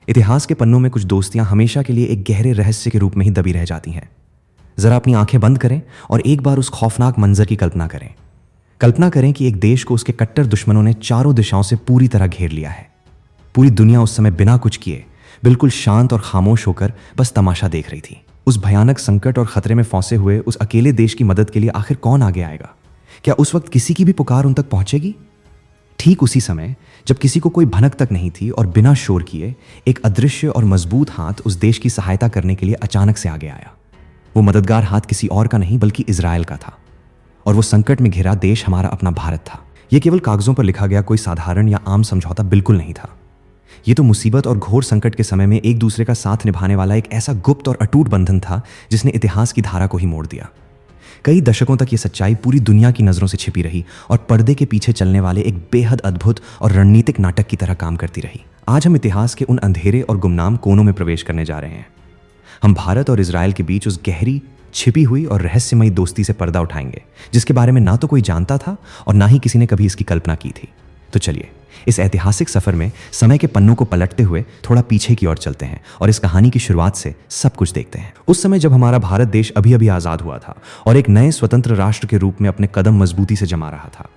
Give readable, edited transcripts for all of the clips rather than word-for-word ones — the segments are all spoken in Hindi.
इतिहास के पन्नों में कुछ दोस्तियां हमेशा के लिए एक गहरे रहस्य के रूप में ही दबी रह जाती हैं। जरा अपनी आंखें बंद करें और एक बार उस खौफनाक मंजर की कल्पना करें। कल्पना करें कि एक देश को उसके कट्टर दुश्मनों ने चारों दिशाओं से पूरी तरह घेर लिया है। पूरी दुनिया उस समय बिना कुछ किए बिल्कुल शांत और खामोश होकर बस तमाशा देख रही थी। उस भयानक संकट और खतरे में फंसे हुए उस अकेले देश की मदद के लिए आखिर कौन आगे आएगा? क्या उस वक्त किसी की भी पुकार उन तक पहुंचेगी? ठीक उसी समय जब किसी को कोई भनक तक नहीं थी और बिना शोर किए एक अदृश्य और मजबूत हाथ उस देश की सहायता करने के लिए अचानक से आगे आया। वो मददगार हाथ किसी और का नहीं बल्कि इजराइल का था। और वो संकट में घिरा देश हमारा अपना भारत था। ये केवल कागजों पर लिखा गया कोई साधारण या आम समझौता बिल्कुल नहीं था। ये तो मुसीबत और घोर संकट के समय में एक दूसरे का साथ निभाने वाला एक ऐसा गुप्त और अटूट बंधन था जिसने इतिहास की धारा को ही मोड़ दिया। कई दशकों तक ये सच्चाई पूरी दुनिया की नजरों से छिपी रही और पर्दे के पीछे चलने वाले एक बेहद अद्भुत और रणनीतिक नाटक की तरह काम करती रही। आज हम इतिहास के उन अंधेरे और गुमनाम कोनों में प्रवेश करने जा रहे हैं। हम भारत और इजराइल के बीच उस गहरी, छिपी हुई और रहस्यमयी दोस्ती से पर्दा उठाएंगे जिसके बारे में ना तो कोई जानता था और ना ही किसी ने कभी इसकी कल्पना की थी। तो चलिए इस ऐतिहासिक सफर में समय के पन्नों को पलटते हुए थोड़ा पीछे की ओर चलते हैं और इस कहानी की शुरुआत से सब कुछ देखते हैं। उस समय जब हमारा भारत देश अभी अभी आजाद हुआ था और एक नए स्वतंत्र राष्ट्र के रूप में अपने कदम मजबूती से जमा रहा था।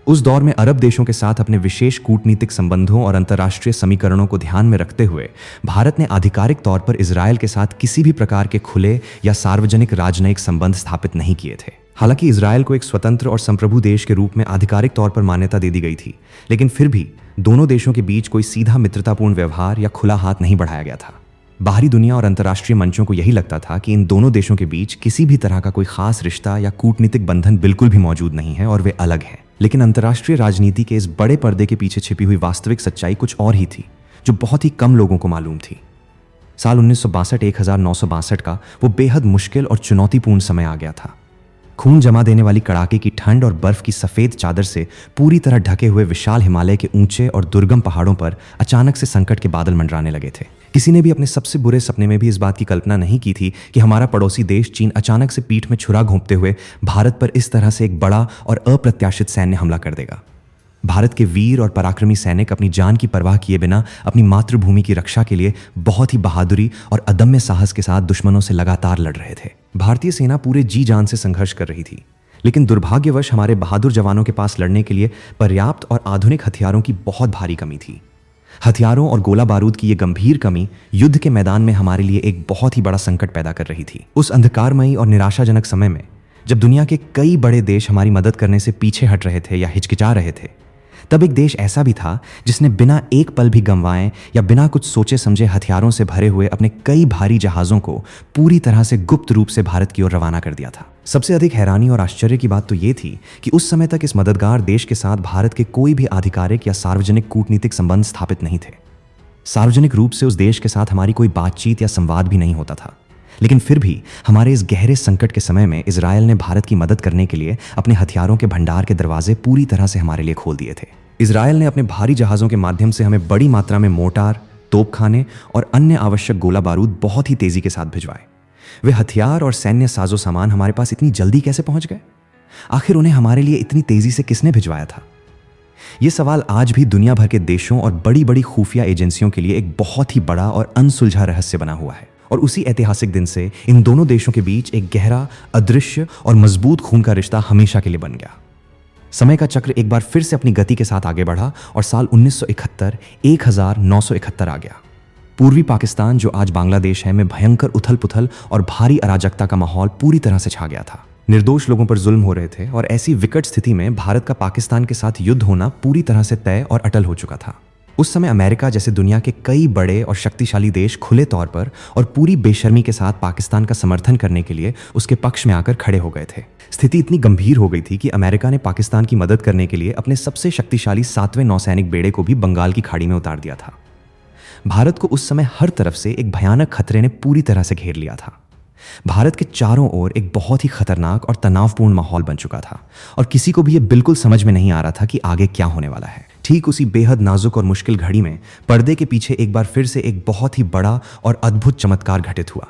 उस दौर में अरब देशों के साथ अपने विशेष कूटनीतिक संबंधों और अंतर्राष्ट्रीय समीकरणों को ध्यान में रखते हुए भारत ने आधिकारिक तौर पर इजराइल के साथ किसी भी प्रकार के खुले या सार्वजनिक राजनयिक संबंध स्थापित नहीं किए थे। हालांकि इजराइल को एक स्वतंत्र और संप्रभु देश के रूप में आधिकारिक तौर पर मान्यता दे दी गई थी, लेकिन फिर भी दोनों देशों के बीच कोई सीधा मित्रतापूर्ण व्यवहार या खुला हाथ नहीं बढ़ाया गया था। बाहरी दुनिया और अंतर्राष्ट्रीय मंचों को यही लगता था कि इन दोनों देशों के बीच किसी भी तरह का कोई खास रिश्ता या कूटनीतिक बंधन बिल्कुल भी मौजूद नहीं है और वे अलग हैं। लेकिन अंतर्राष्ट्रीय राजनीति के इस बड़े पर्दे के पीछे छिपी हुई वास्तविक सच्चाई कुछ और ही थी, जो बहुत ही कम लोगों को मालूम थी। साल 1962 का वो बेहद मुश्किल और चुनौतीपूर्ण समय आ गया था। खून जमा देने वाली कड़ाके की ठंड और बर्फ की सफेद चादर से पूरी तरह ढके हुए विशाल हिमालय के ऊंचे और दुर्गम पहाड़ों पर अचानक से संकट के बादल मंडराने लगे थे। किसी ने भी अपने सबसे बुरे सपने में भी इस बात की कल्पना नहीं की थी कि हमारा पड़ोसी देश चीन अचानक से पीठ में छुरा घोंपते हुए भारत पर इस तरह से एक बड़ा और अप्रत्याशित सैन्य हमला कर देगा। भारत के वीर और पराक्रमी सैनिक अपनी जान की परवाह किए बिना अपनी मातृभूमि की रक्षा के लिए बहुत ही बहादुरी और अदम्य साहस के साथ दुश्मनों से लगातार लड़ रहे थे। भारतीय सेना पूरे जी जान से संघर्ष कर रही थी, लेकिन दुर्भाग्यवश हमारे बहादुर जवानों के पास लड़ने के लिए पर्याप्त और आधुनिक हथियारों की बहुत भारी कमी थी। हथियारों और गोला बारूद की यह गंभीर कमी युद्ध के मैदान में हमारे लिए एक बहुत ही बड़ा संकट पैदा कर रही थी। उस अंधकारमयी और निराशाजनक समय में जब दुनिया के कई बड़े देश हमारी मदद करने से पीछे हट रहे थे या हिचकिचा रहे थे, तब एक देश ऐसा भी था जिसने बिना एक पल भी गंवाए या बिना कुछ सोचे समझे हथियारों से भरे हुए अपने कई भारी जहाज़ों को पूरी तरह से गुप्त रूप से भारत की ओर रवाना कर दिया था। सबसे अधिक हैरानी और आश्चर्य की बात तो ये थी कि उस समय तक इस मददगार देश के साथ भारत के कोई भी आधिकारिक या सार्वजनिक कूटनीतिक संबंध स्थापित नहीं थे। सार्वजनिक रूप से उस देश के साथ हमारी कोई बातचीत या संवाद भी नहीं होता था। लेकिन फिर भी हमारे इस गहरे संकट के समय में इजराइल ने भारत की मदद करने के लिए अपने हथियारों के भंडार के दरवाजे पूरी तरह से हमारे लिए खोल दिए थे। इजराइल ने अपने भारी जहाज़ों के माध्यम से हमें बड़ी मात्रा में मोर्टार, तोपखाने और अन्य आवश्यक गोला बारूद बहुत ही तेजी के साथ भिजवाए। वे हथियार और सैन्य साजो सामान हमारे पास इतनी जल्दी कैसे पहुंच गए? आखिर उन्हें हमारे लिए इतनी तेजी से किसने भिजवाया था? ये सवाल आज भी दुनिया भर के देशों और बड़ी बड़ी खुफिया एजेंसियों के लिए एक बहुत ही बड़ा और अनसुलझा रहस्य बना हुआ है। और उसी ऐतिहासिक दिन से इन दोनों देशों के बीच एक गहरा, अदृश्य और मजबूत खून का रिश्ता हमेशा के लिए बन गया। समय का चक्र एक बार फिर से अपनी गति के साथ आगे बढ़ा और साल 1971 आ गया। पूर्वी पाकिस्तान, जो आज बांग्लादेश है, में भयंकर उथल पुथल और भारी अराजकता का माहौल पूरी तरह से छा गया था। निर्दोष लोगों पर जुल्म हो रहे थे और ऐसी विकट स्थिति में भारत का पाकिस्तान के साथ युद्ध होना पूरी तरह से तय और अटल हो चुका था। उस समय अमेरिका जैसे दुनिया के कई बड़े और शक्तिशाली देश खुले तौर पर और पूरी बेशर्मी के साथ पाकिस्तान का समर्थन करने के लिए उसके पक्ष में आकर खड़े हो गए थे। स्थिति इतनी गंभीर हो गई थी कि अमेरिका ने पाकिस्तान की मदद करने के लिए अपने सबसे शक्तिशाली 7वें नौसैनिक बेड़े को भी बंगाल की खाड़ी में उतार दिया था। भारत को उस समय हर तरफ से एक भयानक खतरे ने पूरी तरह से घेर लिया था। भारत के चारों ओर एक बहुत ही खतरनाक और तनावपूर्ण माहौल बन चुका था और किसी को भी यह बिल्कुल समझ में नहीं आ रहा था कि आगे क्या होने वाला है। ठीक उसी बेहद नाजुक और मुश्किल घड़ी में पर्दे के पीछे एक बार फिर से एक बहुत ही बड़ा और अद्भुत चमत्कार घटित हुआ।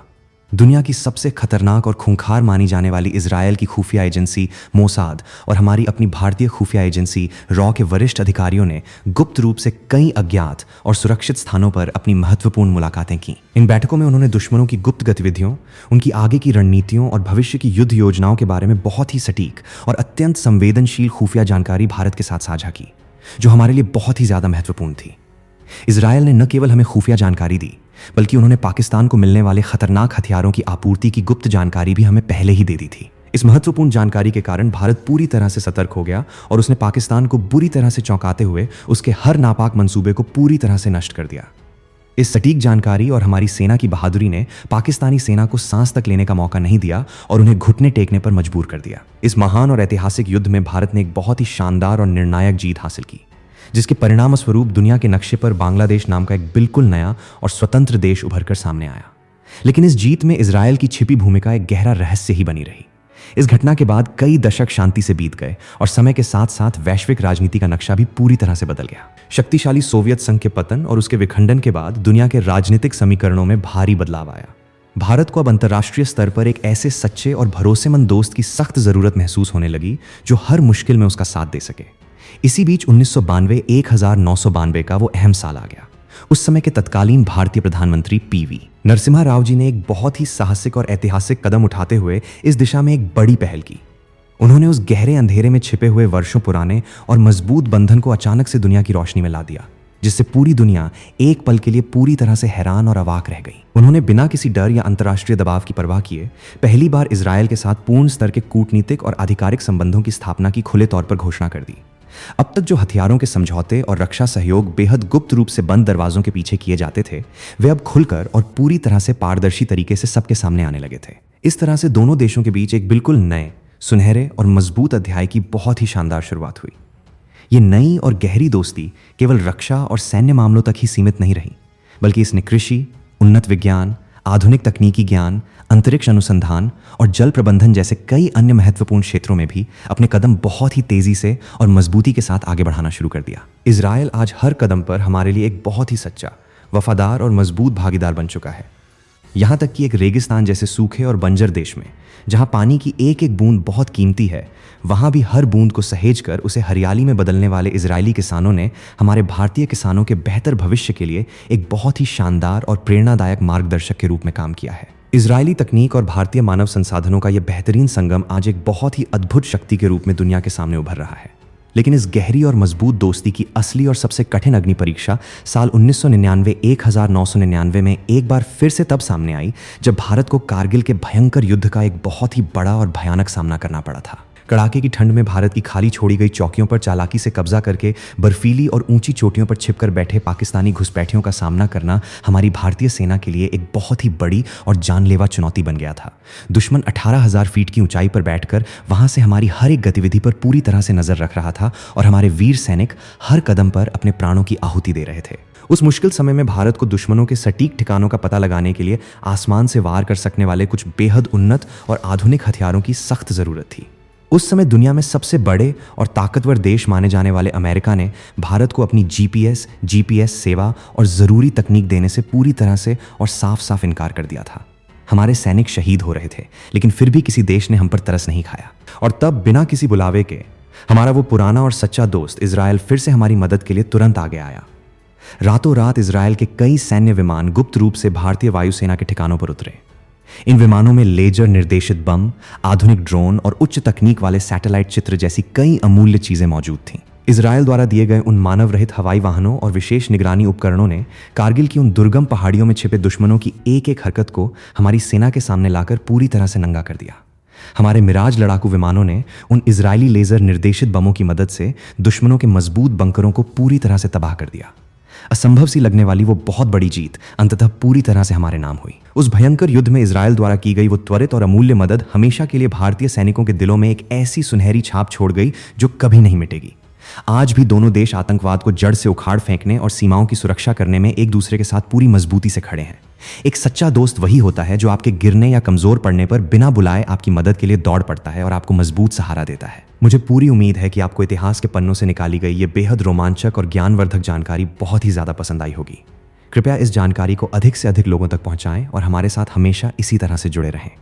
दुनिया की सबसे खतरनाक और खूंखार मानी जाने वाली इजरायल की खुफिया एजेंसी मोसाद और हमारी अपनी भारतीय खुफिया एजेंसी रॉ के वरिष्ठ अधिकारियों ने गुप्त रूप से कई अज्ञात और सुरक्षित स्थानों पर अपनी महत्वपूर्ण मुलाकातें की। इन बैठकों में उन्होंने दुश्मनों की गुप्त गतिविधियों, उनकी आगे की रणनीतियों और भविष्य की युद्ध योजनाओं के बारे में बहुत ही सटीक और अत्यंत संवेदनशील खुफिया जानकारी भारत के साथ साझा की, जो हमारे लिए बहुत ही ज्यादा महत्वपूर्ण थी। इजरायल ने न केवल हमें खुफिया जानकारी दी, बल्कि उन्होंने पाकिस्तान को मिलने वाले खतरनाक हथियारों की आपूर्ति की गुप्त जानकारी भी हमें पहले ही दे दी थी। इस महत्वपूर्ण जानकारी के कारण भारत पूरी तरह से सतर्क हो गया और उसने पाकिस्तान को बुरी तरह से चौंकाते हुए उसके हर नापाक मंसूबे को पूरी तरह से नष्ट कर दिया। इस सटीक जानकारी और हमारी सेना की बहादुरी ने पाकिस्तानी सेना को सांस तक लेने का मौका नहीं दिया और उन्हें घुटने टेकने पर मजबूर कर दिया। इस महान और ऐतिहासिक युद्ध में भारत ने एक बहुत ही शानदार और निर्णायक जीत हासिल की, जिसके परिणाम स्वरूप दुनिया के नक्शे पर बांग्लादेश नाम का एक बिल्कुल नया और स्वतंत्र देश उभरकर सामने आया। लेकिन इस जीत में इजरायल की छिपी भूमिका एक गहरा रहस्य ही बनी रही। इस घटना के बाद कई दशक शांति से बीत गए और समय के साथ साथ वैश्विक राजनीति का नक्शा भी पूरी तरह से बदल गया। शक्तिशाली सोवियत संघ के पतन और उसके विखंडन के बाद दुनिया के राजनीतिक समीकरणों में भारी बदलाव आया। भारत को अब अंतर्राष्ट्रीय स्तर पर एक ऐसे सच्चे और भरोसेमंद दोस्त की सख्त जरूरत महसूस होने लगी जो हर मुश्किल में उसका साथ दे सके। इसी बीच 1992 का वो अहम साल आ गया। उस समय के तत्कालीन भारतीय प्रधानमंत्री पीवी नरसिम्हा राव जी ने एक बहुत ही साहसिक और ऐतिहासिक कदम उठाते हुए इस दिशा में एक बड़ी पहल की। उन्होंने उस गहरे अंधेरे में छिपे हुए वर्षों पुराने और मजबूत बंधन को अचानक से दुनिया की रोशनी में ला दिया, जिससे पूरी दुनिया एक पल के लिए पूरी तरह से हैरान और अवाक रह गई। उन्होंने बिना किसी डर या अंतर्राष्ट्रीय दबाव की परवाह किए पहली बार इजरायल के साथ पूर्ण स्तर के कूटनीतिक और आधिकारिक संबंधों की स्थापना की खुले तौर पर घोषणा कर दी। अब तक जो हथियारों के समझौते और रक्षा सहयोग बेहद गुप्त रूप से बंद दरवाजों के पीछे किए जाते थे, वे अब खुलकर और पूरी तरह से पारदर्शी तरीके से सबके सामने आने लगे थे। इस तरह से दोनों देशों के बीच एक बिल्कुल नए, सुनहरे और मजबूत अध्याय की बहुत ही शानदार शुरुआत हुई। ये नई और गहरी दोस्ती केवल रक्षा और सैन्य मामलों तक ही सीमित नहीं रही, बल्कि इसने कृषि, उन्नत विज्ञान, आधुनिक तकनीकी ज्ञान, अंतरिक्ष अनुसंधान और जल प्रबंधन जैसे कई अन्य महत्वपूर्ण क्षेत्रों में भी अपने कदम बहुत ही तेजी से और मजबूती के साथ आगे बढ़ाना शुरू कर दिया। इजरायल आज हर कदम पर हमारे लिए एक बहुत ही सच्चा, वफादार और मजबूत भागीदार बन चुका है। यहाँ तक कि एक रेगिस्तान जैसे सूखे और बंजर देश में, जहाँ पानी की एक एक बूंद बहुत कीमती है, वहाँ भी हर बूंद को सहेज कर उसे हरियाली में बदलने वाले इजरायली किसानों ने हमारे भारतीय किसानों के बेहतर भविष्य के लिए एक बहुत ही शानदार और प्रेरणादायक मार्गदर्शक के रूप में काम किया है। इजरायली तकनीक और भारतीय मानव संसाधनों का यह बेहतरीन संगम आज एक बहुत ही अद्भुत शक्ति के रूप में दुनिया के सामने उभर रहा है। लेकिन इस गहरी और मजबूत दोस्ती की असली और सबसे कठिन अग्नि परीक्षा साल 1999 में एक बार फिर से तब सामने आई जब भारत को कारगिल के भयंकर युद्ध का एक बहुत ही बड़ा और भयानक सामना करना पड़ा था। कड़ाके की ठंड में भारत की खाली छोड़ी गई चौकियों पर चालाकी से कब्जा करके बर्फीली और ऊंची चोटियों पर छिपकर बैठे पाकिस्तानी घुसपैठियों का सामना करना हमारी भारतीय सेना के लिए एक बहुत ही बड़ी और जानलेवा चुनौती बन गया था। दुश्मन 18,000 फीट की ऊंचाई पर बैठकर वहां से हमारी हर एक गतिविधि पर पूरी तरह से नजर रख रहा था और हमारे वीर सैनिक हर कदम पर अपने प्राणों की आहुति दे रहे थे। उस मुश्किल समय में भारत को दुश्मनों के सटीक ठिकानों का पता लगाने के लिए आसमान से वार कर सकने वाले कुछ बेहद उन्नत और आधुनिक हथियारों की सख्त जरूरत थी। उस समय दुनिया में सबसे बड़े और ताकतवर देश माने जाने वाले अमेरिका ने भारत को अपनी जीपीएस सेवा और ज़रूरी तकनीक देने से पूरी तरह से और साफ साफ इनकार कर दिया था। हमारे सैनिक शहीद हो रहे थे, लेकिन फिर भी किसी देश ने हम पर तरस नहीं खाया। और तब बिना किसी बुलावे के हमारा वो पुराना और सच्चा दोस्त इजरायल फिर से हमारी मदद के लिए तुरंत आगे आया। रातों रात इजरायल के कई सैन्य विमान गुप्त रूप से भारतीय वायुसेना के ठिकानों पर उतरे। इन विमानों में लेजर निर्देशित बम, आधुनिक ड्रोन और उच्च तकनीक वाले सैटेलाइट चित्र जैसी कई अमूल्य चीजें मौजूद थीं। इजरायल द्वारा दिए गए उन मानव रहित हवाई वाहनों और विशेष निगरानी उपकरणों ने कारगिल की उन दुर्गम पहाड़ियों में छिपे दुश्मनों की एक एक हरकत को हमारी सेना के सामने लाकर पूरी तरह से नंगा कर दिया। हमारे मिराज लड़ाकू विमानों ने उन इजरायली लेजर निर्देशित बमों की मदद से दुश्मनों के मजबूत बंकरों को पूरी तरह से तबाह कर दिया। असंभव सी लगने वाली वो बहुत बड़ी जीत अंततः पूरी तरह से हमारे नाम हुई। उस भयंकर युद्ध में इजरायल द्वारा की गई वो त्वरित और अमूल्य मदद हमेशा के लिए भारतीय सैनिकों के दिलों में एक ऐसी सुनहरी छाप छोड़ गई जो कभी नहीं मिटेगी। आज भी दोनों देश आतंकवाद को जड़ से उखाड़ फेंकने और सीमाओं की सुरक्षा करने में एक दूसरे के साथ पूरी मजबूती से खड़े हैं। एक सच्चा दोस्त वही होता है जो आपके गिरने या कमजोर पड़ने पर बिना बुलाए आपकी मदद के लिए दौड़ पड़ता है और आपको मजबूत सहारा देता है। मुझे पूरी उम्मीद है कि आपको इतिहास के पन्नों से निकाली गई ये बेहद रोमांचक और ज्ञानवर्धक जानकारी बहुत ही ज्यादा पसंद आई होगी। कृपया इस जानकारी को अधिक से अधिक लोगों तक पहुंचाएं और हमारे साथ हमेशा इसी तरह से जुड़े रहें।